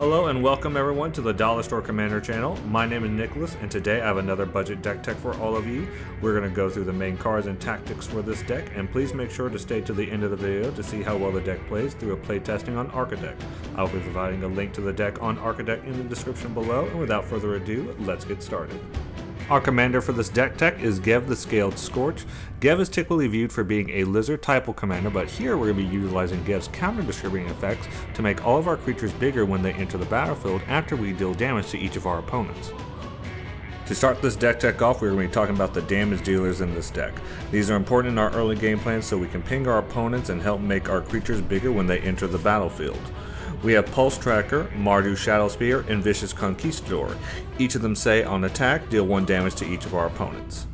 Hello and welcome everyone to the Dollar Store Commander channel. My name is Nicholas and today I have another budget deck tech for all of you. We're going to go through the main cards and tactics for this deck, and please make sure to stay to the end of the video to see how well the deck plays through a playtesting on Architect. I'll be providing a link to the deck on Architect in the description below, and without further ado, let's get started. Our commander for this deck tech is Gev the Scaled Scorch. Gev is typically viewed for being a lizard typal commander, but here we're going to be utilizing Gev's counter distributing effects to make all of our creatures bigger when they enter the battlefield after we deal damage to each of our opponents. To start this deck tech off, we're going to be talking about the damage dealers in this deck. These are important in our early game plans so we can ping our opponents and help make our creatures bigger when they enter the battlefield. We have Pulse Tracker, Mardu Shadow Spear, and Vicious Conquistador. Each of them say on attack, deal 1 damage to each of our opponents.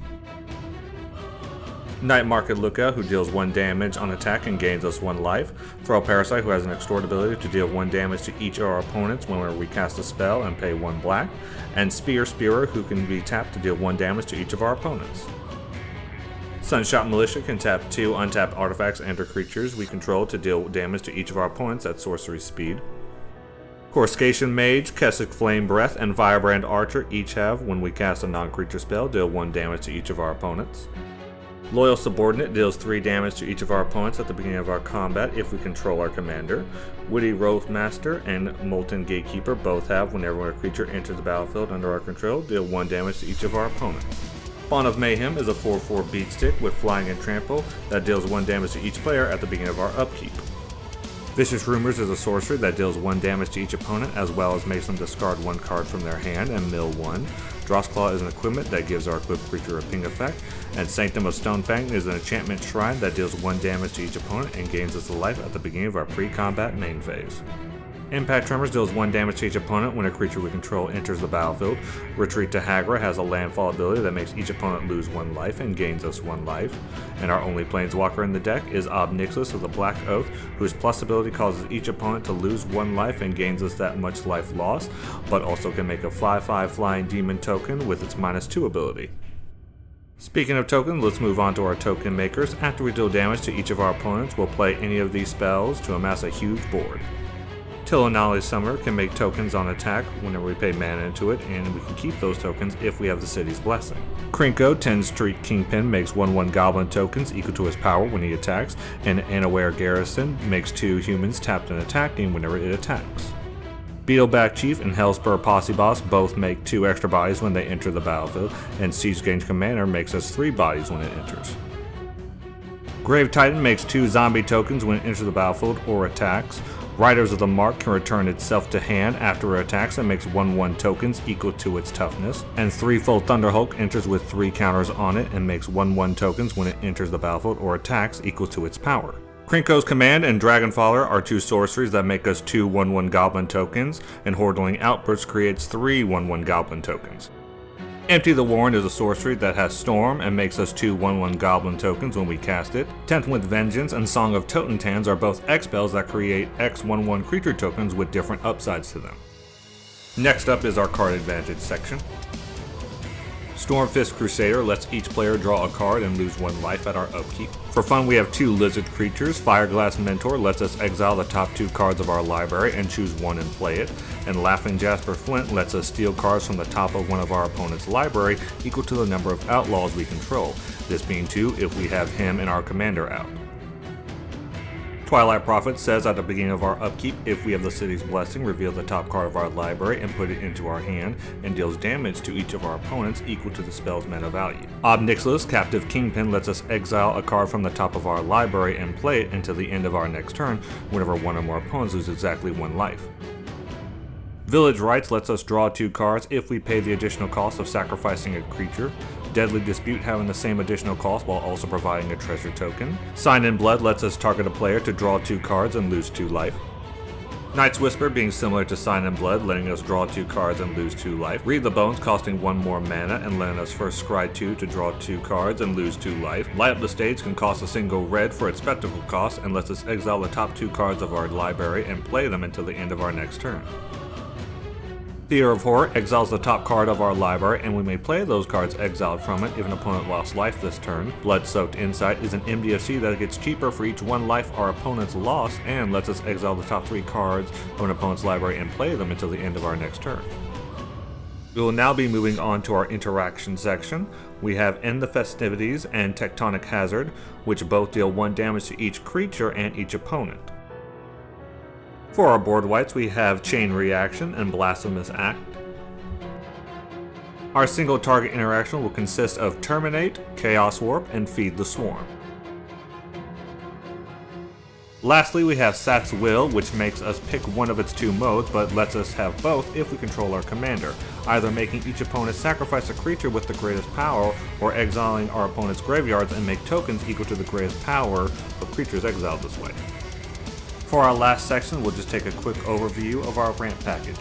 Night Market Lookout, who deals 1 damage on attack and gains us 1 life. Throw Parasite, who has an extort ability to deal 1 damage to each of our opponents whenever we cast a spell and pay 1 black. And Spearer, who can be tapped to deal 1 damage to each of our opponents. Sunshot Militia can tap 2 untapped artifacts and or creatures we control to deal damage to each of our opponents at sorcery speed. Coruscation Mage, Kessick Flame Breath, and Firebrand Archer each have, when we cast a non-creature spell, deal 1 damage to each of our opponents. Loyal Subordinate deals 3 damage to each of our opponents at the beginning of our combat if we control our commander. Witty Master and Molten Gatekeeper both have, whenever a creature enters the battlefield under our control, deal 1 damage to each of our opponents. Spawn of Mayhem is a 4/4 beatstick with flying and trample that deals 1 damage to each player at the beginning of our upkeep. Vicious Rumors is a sorcery that deals 1 damage to each opponent, as well as makes them discard 1 card from their hand and mill 1. Drossclaw is an equipment that gives our equipped creature a ping effect, and Sanctum of Stonefang is an enchantment shrine that deals 1 damage to each opponent and gains us a life at the beginning of our pre-combat main phase. Impact Tremors deals 1 damage to each opponent when a creature we control enters the battlefield. Retreat to Hagra has a landfall ability that makes each opponent lose 1 life and gains us 1 life. And our only planeswalker in the deck is Ob Nixilis of the Black Oath, whose plus ability causes each opponent to lose 1 life and gains us that much life lost, but also can make a 5/5 flying demon token with its -2 ability. Speaking of tokens, let's move on to our token makers. After we deal damage to each of our opponents, we'll play any of these spells to amass a huge board. Tilonali Summoner can make tokens on attack whenever we pay mana into it, and we can keep those tokens if we have the City's Blessing. Krinko, 10 Street Kingpin, makes 1/1 Goblin tokens equal to his power when he attacks, and Anaware Garrison makes 2 humans tapped and attacking whenever it attacks. Beetleback Chief and Hellspur Posse Boss both make 2 extra bodies when they enter the battlefield, and Siege Gange Commander makes us 3 bodies when it enters. Grave Titan makes 2 zombie tokens when it enters the battlefield or attacks. Riders of the Mark can return itself to hand after it attacks and makes 1/1 tokens equal to its toughness. And Threefold Thunderhulk enters with 3 counters on it and makes 1/1 tokens when it enters the battlefield or attacks equal to its power. Krinko's Command and Dragonfaller are 2 sorceries that make us 2 1/1 Goblin tokens, and Hordling Outburst creates 3 1/1 Goblin tokens. Empty the Warren is a sorcery that has Storm and makes us 2 1/1 Goblin tokens when we cast it. Tenth with Vengeance and Song of Totentans are both X spells that create X 1/1 creature tokens with different upsides to them. Next up is our card advantage section. Stormfist Crusader lets each player draw a card and lose 1 life at our upkeep. For fun, we have 2 lizard creatures. Fireglass Mentor lets us exile the top 2 cards of our library and choose 1 and play it. And Laughing Jasper Flint lets us steal cards from the top of one of our opponent's library equal to the number of outlaws we control, this being 2 if we have him and our commander out. Twilight Prophet says at the beginning of our upkeep, if we have the City's Blessing, reveal the top card of our library and put it into our hand, and deals damage to each of our opponents equal to the spell's mana value. Ob Nixilis, Captive Kingpin, lets us exile a card from the top of our library and play it until the end of our next turn, whenever one or more opponents lose exactly 1 life. Village Rites lets us draw 2 cards if we pay the additional cost of sacrificing a creature. Deadly Dispute having the same additional cost while also providing a treasure token. Sign in Blood lets us target a player to draw 2 cards and lose 2 life. Night's Whisper being similar to Sign in Blood, letting us draw 2 cards and lose 2 life. Read the Bones costing 1 more mana and letting us first scry 2 to draw 2 cards and lose 2 life. Light Up the Stage can cost a single red for its spectacle cost and lets us exile the top 2 cards of our library and play them until the end of our next turn. Theater of Horror exiles the top card of our library, and we may play those cards exiled from it if an opponent lost life this turn. Blood-Soaked Insight is an MDFC that gets cheaper for each 1 life our opponents lost, and lets us exile the top 3 cards of an opponent's library and play them until the end of our next turn. We will now be moving on to our interaction section. We have End the Festivities and Tectonic Hazard, which both deal 1 damage to each creature and each opponent. For our board whites, we have Chain Reaction and Blasphemous Act. Our single target interaction will consist of Terminate, Chaos Warp, and Feed the Swarm. Lastly, we have Sat's Will, which makes us pick one of its 2 modes, but lets us have both if we control our commander, either making each opponent sacrifice a creature with the greatest power, or exiling our opponent's graveyards and make tokens equal to the greatest power of creatures exiled this way. For our last section, we'll just take a quick overview of our ramp package.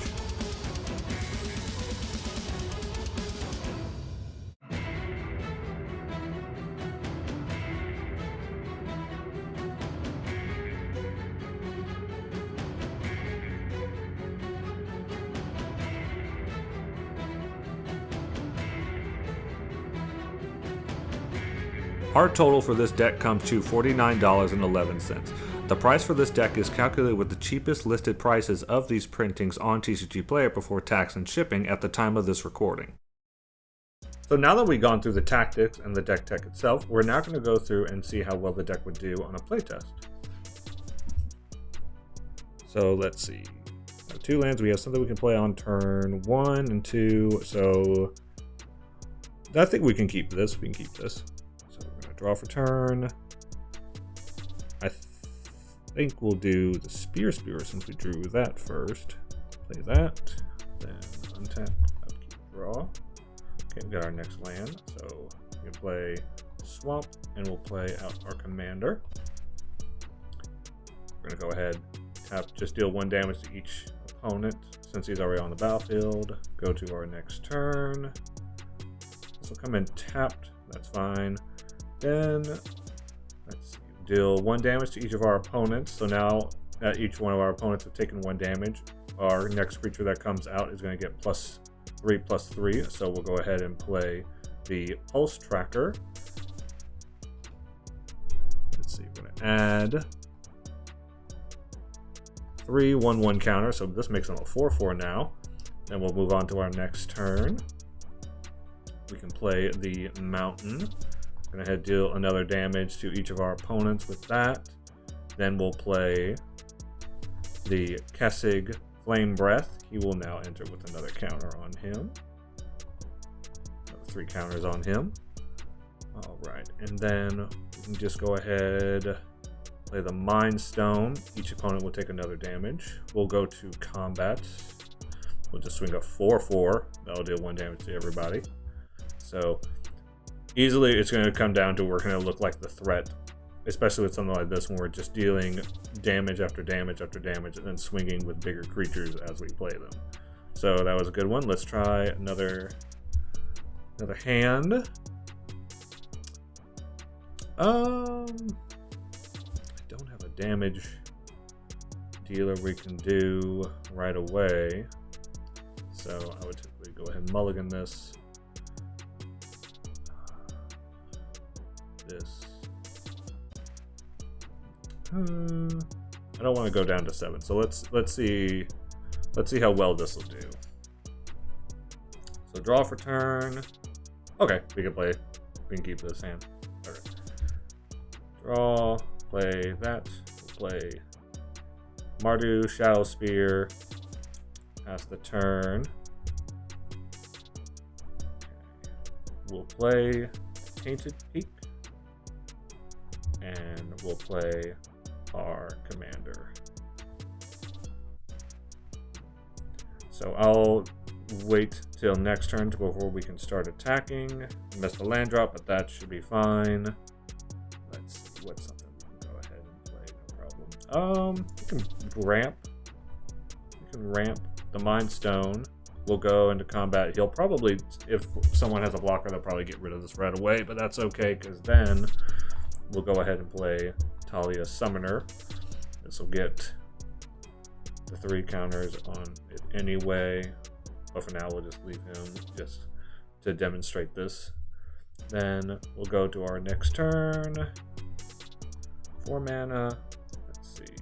Our total for this deck comes to $49.11. The price for this deck is calculated with the cheapest listed prices of these printings on TCG Player before tax and shipping at the time of this recording. So now that we've gone through the tactics and the deck tech itself, we're now going to go through and see how well the deck would do on a playtest. So let's see. 2 lands, we have something we can play on turn 1 and 2, so I think we can keep this. We can keep this. So we're going to draw for turn. I think we'll do the Spear since we drew that first. Play that, then untap, upkeep, draw. Okay, we got our next land, so we can play Swamp, and we'll play out our commander. We're gonna go ahead, tap, just deal 1 damage to each opponent since he's already on the battlefield. Go to our next turn. This will come in tapped, that's fine. Then, let's see. Deal 1 damage to each of our opponents. So now each one of our opponents have taken 1 damage. Our next creature that comes out is going to get +3/+3. So we'll go ahead and play the Pulse Tracker. Let's see, we're going to add 3/1/1 counter. So this makes them a 4/4 now. Then we'll move on to our next turn. We can play the Mountain. Go ahead, deal another damage to each of our opponents with that. Then we'll play the Kessig Flame Breath. He will now enter with another counter on him. Another 3 counters on him. Alright, and then we can just go ahead, play the Mind Stone. Each opponent will take another damage. We'll go to combat. We'll just swing a 4/4. That'll deal 1 damage to everybody. So easily, it's going to come down to we're going to look like the threat, especially with something like this when we're just dealing damage after damage after damage and then swinging with bigger creatures as we play them. So that was a good one. Let's try another hand. I don't have a damage dealer we can do right away, so I would typically go ahead and mulligan this. I don't want to go down to 7, so let's see how well this will do. So draw for turn. Okay, we can keep this hand. Okay. Draw, play that, we'll play Mardu, Shadow Spear, pass the turn. We'll play Tainted Peak, and we'll play our commander. So I'll wait till next turn before we can start attacking. Missed the land drop, but that should be fine. Let's see what's something we can go ahead and play, no problem. We can ramp the Mind Stone. We'll go into combat. He'll probably, if someone has a blocker, they'll probably get rid of this right away, but that's okay, because then we'll go ahead and play Talia Summoner. This will get the 3 counters on it anyway. but for now we'll just leave him just to demonstrate this. Then we'll go to our next turn. 4 mana. Let's see.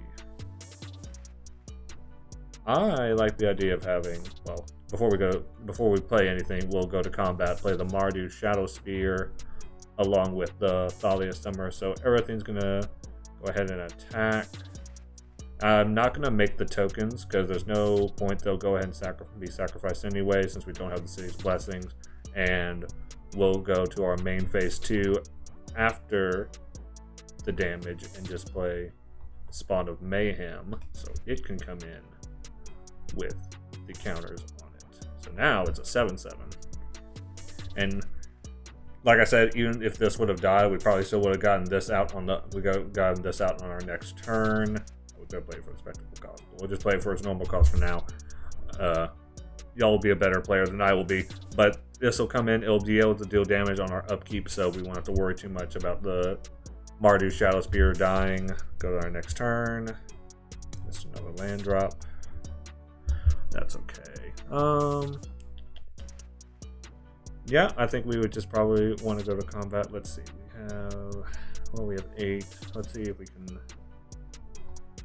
I like the idea of having, well, before we play anything, we'll go to combat, play the Mardu Shadow Spear along with the Thalia Summer. So everything's gonna go ahead and attack. I'm not gonna make the tokens because there's no point. They'll go ahead and be sacrificed anyway since we don't have the city's blessings. And we'll go to our main phase 2 after the damage and just play Spawn of Mayhem so it can come in with the counters on it. So now it's a 7/7. And like I said, even if this would have died, we probably still would have gotten this out on gotten this out on our next turn. We're gonna play it for the spectacle cost. We'll just play it for its normal cost for now. Y'all will be a better player than I will be, but this will come in. It'll be able to deal damage on our upkeep, so we won't have to worry too much about the Mardu Shadow Spear dying. Go to our next turn. Just another land drop. That's okay. Yeah, I think we would just probably want to go to combat. Let's see. We have 8. Let's see if we can.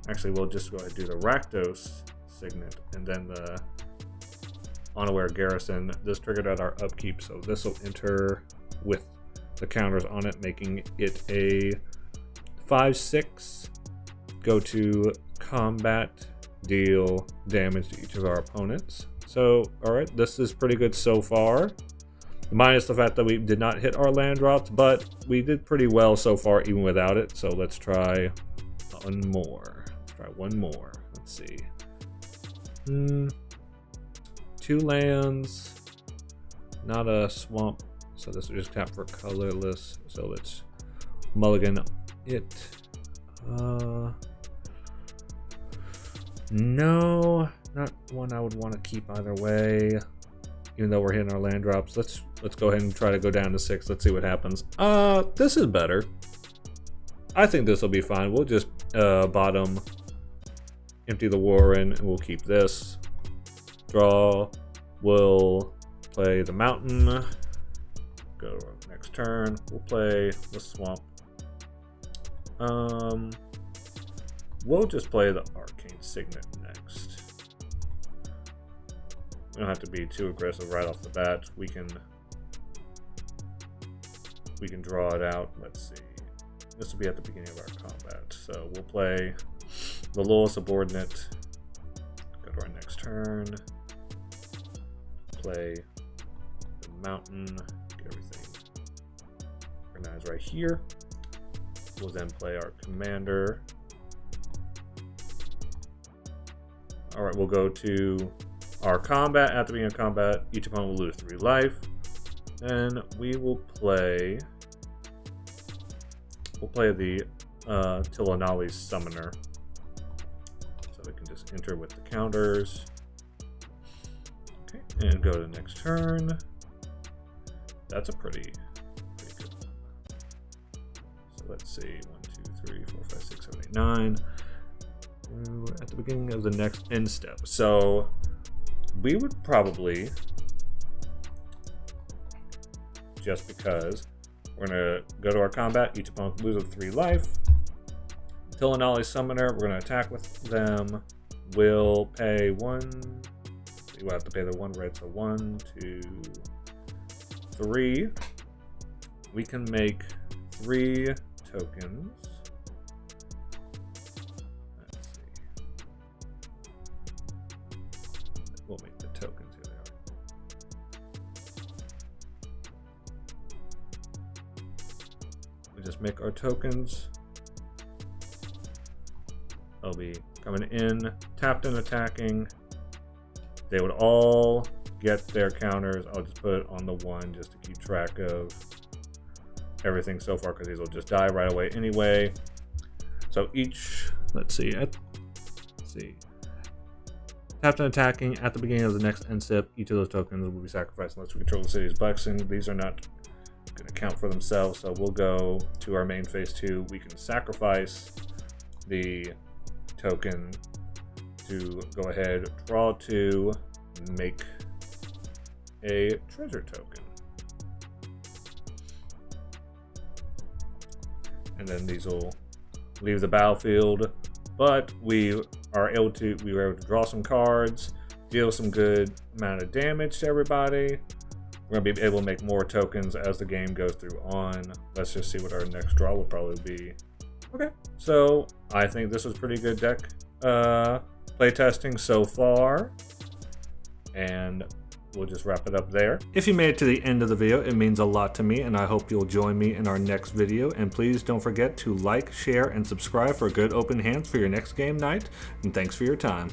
Actually, we'll just go ahead and do the Rakdos Signet and then the Unaware Garrison. This triggered at our upkeep, so this will enter with the counters on it, making it a 5/6. Go to combat, deal damage to each of our opponents. So, alright, this is pretty good so far. Minus the fact that we did not hit our land drops, but we did pretty well so far even without it. So let's try one more. Let's see. 2 lands, not a swamp. So this will just tap for colorless. So let's mulligan it. No, not one I would want to keep either way. Even though we're hitting our land drops, let's go ahead and try to go down to 6. Let's see what happens. This is better. I think this will be fine. We'll just bottom, empty the Warren, and we'll keep this. Draw. We'll play the mountain. Go to our next turn. We'll play the swamp. We'll just play the Arcane Signet next. We don't have to be too aggressive right off the bat. We can draw it out. Let's see. This will be at the beginning of our combat. So we'll play the Lowell Subordinate. Go to our next turn. Play the mountain. Get everything organized right here. We'll then play our commander. Alright, we'll go to our combat. At the beginning of combat, each opponent will lose 3 life. Then we will play. We'll play the Tilanali's Summoner. So we can just enter with the counters. Okay, and go to the next turn. That's a pretty good one. So let's see. 1, 2, 3, 4, 5, 6, 7, 8, 9. We're at the beginning of the next end step. So we would probably, just because we're gonna go to our combat, each opponent loses 3 life. Tilanali's Summoner, we're gonna attack with them. We'll pay 1. We'll have to pay the 1 red, so 1, 2, 3. We can make 3 tokens. Let's see. We'll make the tokens. Here they are. We just make our tokens. They'll be coming in, tapped and attacking. They would all get their counters. I'll just put it on the 1 just to keep track of everything so far because these will just die right away anyway. So each, let's see, tapped and attacking at the beginning of the next end step, each of those tokens will be sacrificed unless we control the city's blessing. These are not going to count for themselves, so we'll go to our main phase 2. We can sacrifice the token to go ahead, draw 2, make a treasure token. And then these will leave the battlefield, but we were able to draw some cards, deal some good amount of damage to everybody. We're gonna be able to make more tokens as the game goes through on. Let's just see what our next draw will probably be. Okay, so I think this was pretty good deck playtesting so far, and we'll just wrap it up there. If you made it to the end of the video, it means a lot to me, and I hope you'll join me in our next video. And please don't forget to like, share, and subscribe for good open hands for your next game night. And thanks for your time.